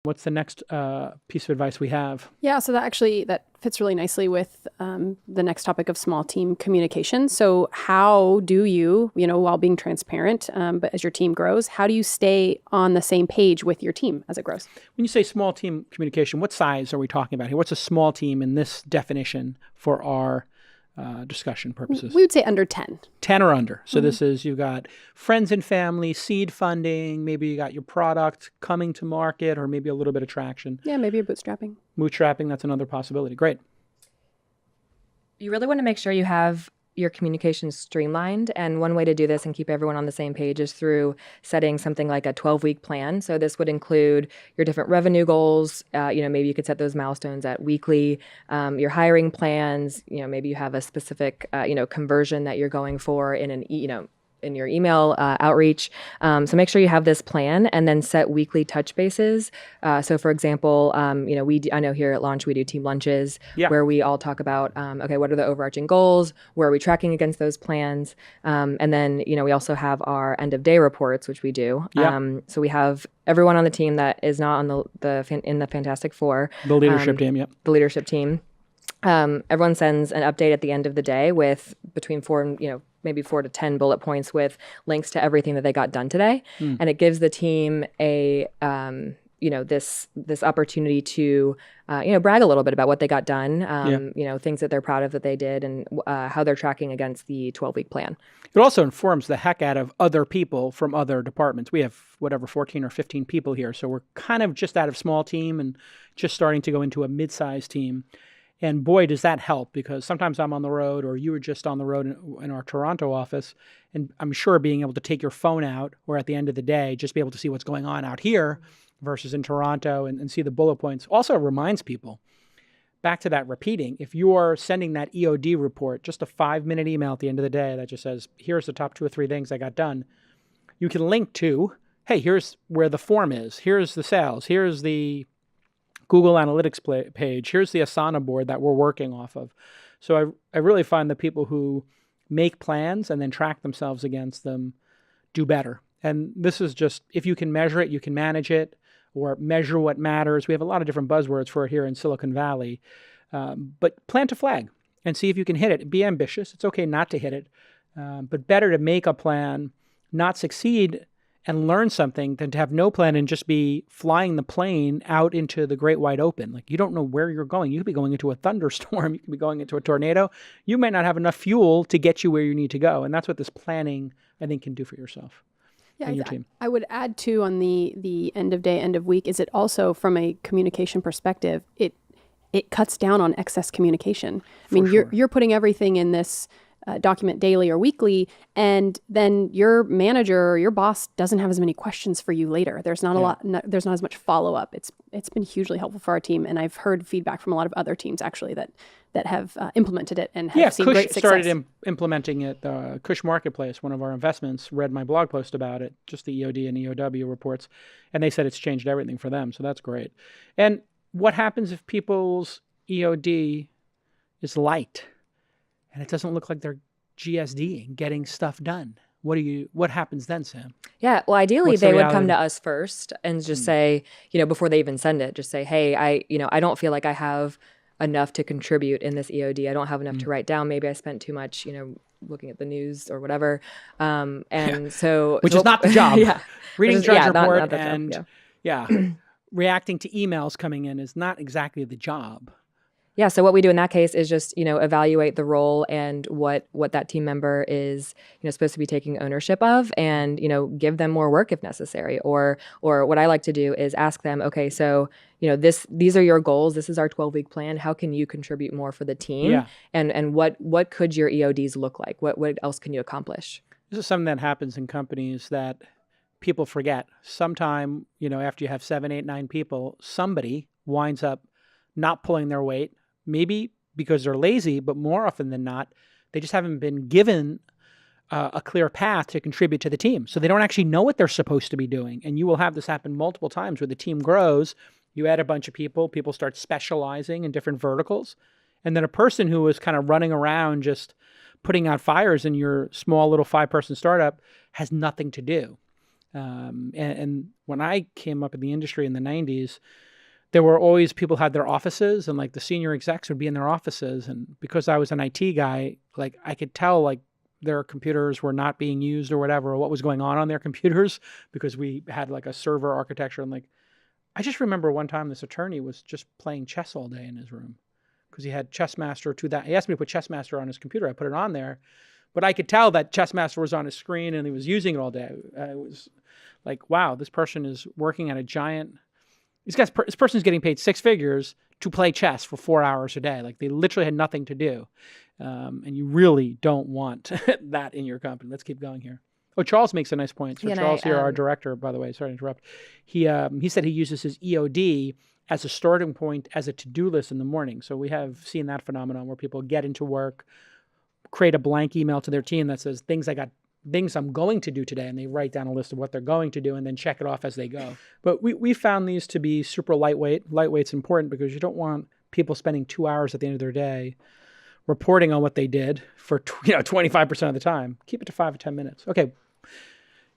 What's the next piece of advice we have? Yeah, so that fits really nicely with the next topic of small team communication. So how do you, while being transparent, but as your team grows, how do you stay on the same page with your team as it grows? When you say small team communication, what size are we talking about here? What's a small team in this definition for our discussion purposes? We would say under 10. 10 or under. So this is, you've got friends and family, seed funding, maybe you got your product coming to market, or maybe a little bit of traction. Yeah, maybe you're bootstrapping. Bootstrapping, that's another possibility. Great. You really want to make sure you have your communication streamlined. And one way to do this and keep everyone on the same page is through setting something like a 12-week plan. So this would include your different revenue goals. Maybe you could set those milestones at weekly, your hiring plans. Maybe you have a specific, conversion that you're going for in in your email outreach. So make sure you have this plan and then set weekly touch bases. So for example, I know here at Launch we do team lunches where we all talk about, what are the overarching goals? Where are we tracking against those plans? And then, we also have our end of day reports, which we do. So we have everyone on the team that is not on in the Fantastic Four. The leadership team, The leadership team. Everyone sends an update at the end of the day with between 4 to 10 bullet points with links to everything that they got done today. And it gives the team a, this opportunity to, brag a little bit about what they got done, things that they're proud of that they did and how they're tracking against the 12-week plan. It also informs the heck out of other people from other departments. We have 14 or 15 people here. So we're kind of just out of small team and just starting to go into a mid-sized team. And boy, does that help, because sometimes I'm on the road, or you were just on the road in our Toronto office, and I'm sure being able to take your phone out, or at the end of the day, just be able to see what's going on out here versus in Toronto and see the bullet points also reminds people. Back to that repeating, if you're sending that EOD report, just a 5-minute email at the end of the day that just says, here's the top 2 or 3 things I got done, you can link to, hey, here's where the form is, here's the sales, here's the Google Analytics page, here's the Asana board that we're working off of. So I really find the people who make plans and then track themselves against them do better. And this is just, if you can measure it, you can manage it, or measure what matters. We have a lot of different buzzwords for it here in Silicon Valley. But plant a flag and see if you can hit it. Be ambitious. It's okay not to hit it, but better to make a plan, not succeed, and learn something than to have no plan and just be flying the plane out into the great wide open. Like, you don't know where you're going. You could be going into a thunderstorm. You could be going into a tornado. You might not have enough fuel to get you where you need to go. And that's what this planning, I think, can do for yourself and your team. I would add too, on the end of day, end of week, is it also, from a communication perspective, it cuts down on excess communication. I mean, you're putting everything in this document daily or weekly, and then your manager or your boss doesn't have as many questions for you later. There's not there's not as much follow-up. It's been hugely helpful for our team, and I've heard feedback from a lot of other teams actually that have implemented it and have seen great success. Started implementing it. Cush Marketplace, one of our investments, read my blog post about it, just the EOD and EOW reports, and they said it's changed everything for them. So that's great. And what happens if people's EOD is light and it doesn't look like they're GSDing, getting stuff done? What happens then, Sam? Yeah, well, ideally they would come to us first and just say, before they even send it, just say, hey, I don't feel like I have enough to contribute in this EOD. I don't have enough to write down. Maybe I spent too much, looking at the news or whatever. So which is not the job. Reading charge report and reacting to emails coming in is not exactly the job. Yeah, so what we do in that case is just, evaluate the role and what that team member is, supposed to be taking ownership of, and, give them more work if necessary. Or what I like to do is ask them, okay, so, these are your goals. This is our 12-week plan. How can you contribute more for the team? Yeah. And what could your EODs look like? What else can you accomplish? This is something that happens in companies that people forget. Sometime, after you have 7, 8, 9 people, somebody winds up not pulling their weight. Maybe because they're lazy, but more often than not, they just haven't been given a clear path to contribute to the team. So they don't actually know what they're supposed to be doing. And you will have this happen multiple times where the team grows, you add a bunch of people start specializing in different verticals. And then a person who is kind of running around just putting out fires in your small little 5-person startup has nothing to do. And when I came up in the industry in the 90s, there were always people had their offices, and like the senior execs would be in their offices. And because I was an IT guy, like I could tell like their computers were not being used or whatever, or what was going on their computers, because we had like a server architecture. And like, I just remember one time this attorney was just playing chess all day in his room because he had Chessmaster 2000. He asked me to put Chessmaster on his computer. I put it on there, but I could tell that Chessmaster was on his screen and he was using it all day. I was like, wow, this person is working at a giant. This person's getting paid six figures to play chess for 4 hours a day. Like they literally had nothing to do. And you really don't want that in your company. Let's keep going here. Oh, Charles makes a nice point. So Charles here, our director, by the way, sorry to interrupt. He said he uses his EOD as a starting point, as a to-do list in the morning. So we have seen that phenomenon where people get into work, create a blank email to their team that says things I'm going to do today, and they write down a list of what they're going to do and then check it off as they go. But we found these to be super lightweight. Lightweight's important because you don't want people spending 2 hours at the end of their day reporting on what they did for 25% of the time. Keep it to 5 or 10 minutes. Okay.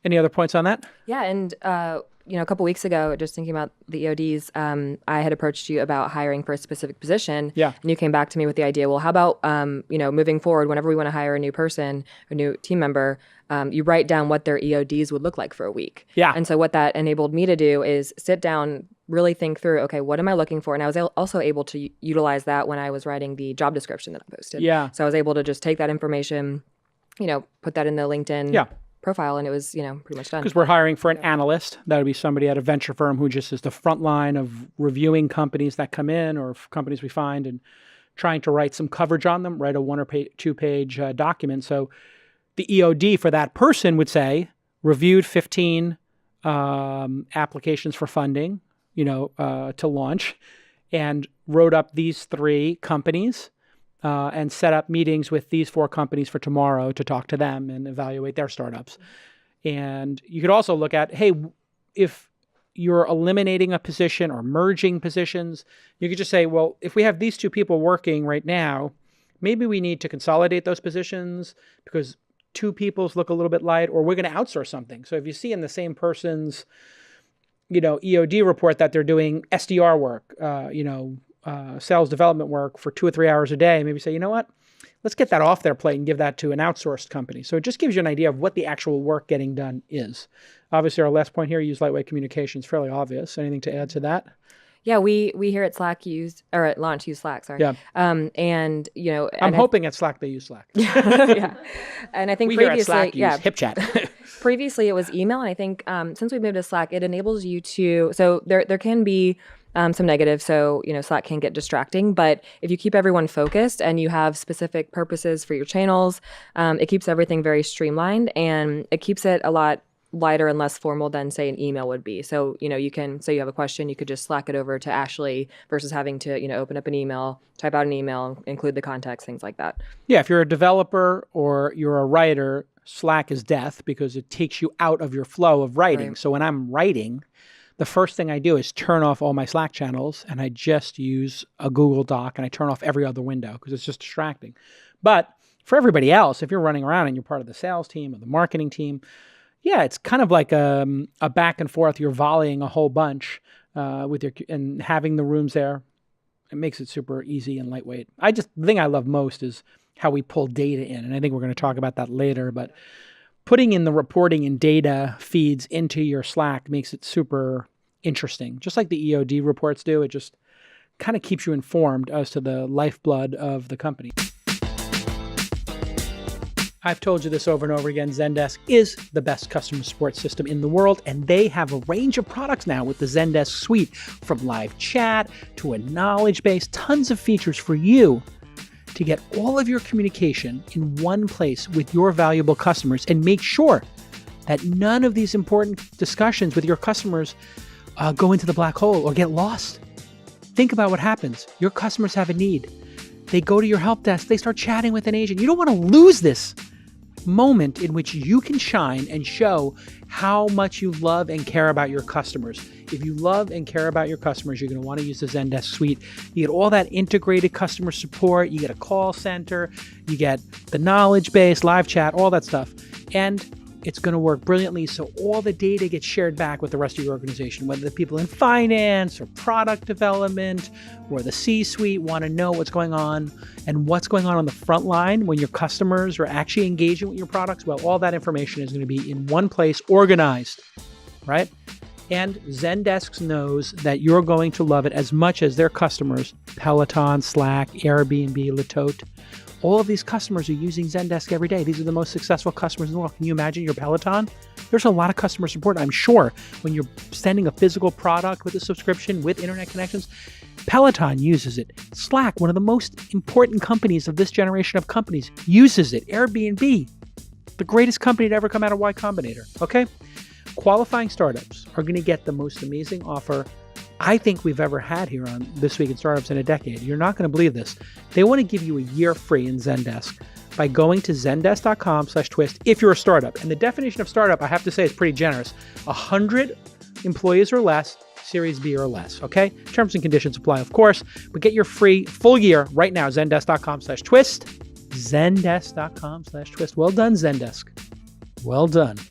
Any other points on that? Yeah, and a couple weeks ago, just thinking about the EODs, I had approached you about hiring for a specific position. Yeah. And you came back to me with the idea, well, how about, moving forward, whenever we want to hire a new person, a new team member, you write down what their EODs would look like for a week. Yeah. And so what that enabled me to do is sit down, really think through, okay, what am I looking for? And I was also able to utilize that when I was writing the job description that I posted. Yeah. So I was able to just take that information, put that in the LinkedIn profile, and it was, pretty much done. Because we're hiring for an analyst. That would be somebody at a venture firm who just is the front line of reviewing companies that come in or companies we find and trying to write some coverage on them, write a 1 or 2 page document. So the EOD for that person would say, reviewed 15 applications for funding, to launch, and wrote up these 3 companies, and set up meetings with these 4 companies for tomorrow to talk to them and evaluate their startups. And you could also look at, hey, if you're eliminating a position or merging positions, you could just say, well, if we have these 2 people working right now, maybe we need to consolidate those positions because 2 people's look a little bit light, or we're going to outsource something. So if you see in the same person's, EOD report that they're doing SDR work, sales development work for 2 or 3 hours a day, maybe say, you know what, let's get that off their plate and give that to an outsourced company. So it just gives you an idea of what the actual work getting done is. Obviously, our last point here, use lightweight communications, fairly obvious. Anything to add to that? Yeah, we here at at Launch use Slack, sorry. Yeah. I'm hoping at Slack they use Slack. Yeah. And I think we previously, here at Slack use HipChat. Previously it was email, and I think since we moved to Slack, it enables you to, so there can be some negatives. So, Slack can get distracting, but if you keep everyone focused and you have specific purposes for your channels, it keeps everything very streamlined, and it keeps it a lot lighter and less formal than, say, an email would be. So, you can say you have a question, you could just Slack it over to Ashley versus having to, open up an email, type out an email, include the context, things like that. Yeah, if you're a developer or you're a writer, Slack is death because it takes you out of your flow of writing. Right. So when I'm writing, the first thing I do is turn off all my Slack channels, and I just use a Google Doc, and I turn off every other window because it's just distracting. But for everybody else, if you're running around and you're part of the sales team or the marketing team, yeah, it's kind of like a back and forth. You're volleying a whole bunch and having the rooms there. It makes it super easy and lightweight. The thing I love most is how we pull data in, and I think we're going to talk about that later. But putting in the reporting and data feeds into your Slack makes it super interesting, just like the EOD reports do. It just kind of keeps you informed as to the lifeblood of the company. I've told you this over and over again. Zendesk is the best customer support system in the world, and they have a range of products now with the Zendesk suite, from live chat to a knowledge base, tons of features for you to get all of your communication in one place with your valuable customers and make sure that none of these important discussions with your customers go into the black hole or get lost. Think about what happens. Your customers have a need. They go to your help desk. They start chatting with an agent. You don't want to lose this moment in which you can shine and show how much you love and care about your customers. If you love and care about your customers, you're going to want to use the Zendesk suite. You get all that integrated customer support. You get a call center. You get the knowledge base, live chat, all that stuff. And it's going to work brilliantly. So all the data gets shared back with the rest of your organization, whether the people in finance or product development or the C-suite want to know what's going on and what's going on the front line when your customers are actually engaging with your products. Well, all that information is going to be in one place, organized, right? And Zendesk knows that you're going to love it as much as their customers, Peloton, Slack, Airbnb, Latote. All of these customers are using Zendesk every day. These are the most successful customers in the world. Can you imagine your Peloton? There's a lot of customer support, I'm sure, when you're sending a physical product with a subscription, with internet connections. Peloton uses it. Slack, one of the most important companies of this generation of companies, uses it. Airbnb, the greatest company to ever come out of Y Combinator, okay? Qualifying startups are going to get the most amazing offer I think we've ever had here on This Week in Startups in a Decade. You're not going to believe this. They want to give you a year free in Zendesk by going to zendesk.com/twist if you're a startup. And the definition of startup, I have to say, is pretty generous. 100 employees or less, Series B or less, okay? Terms and conditions apply, of course. But get your free full year right now, zendesk.com/twist. Zendesk.com/twist. Well done, Zendesk. Well done.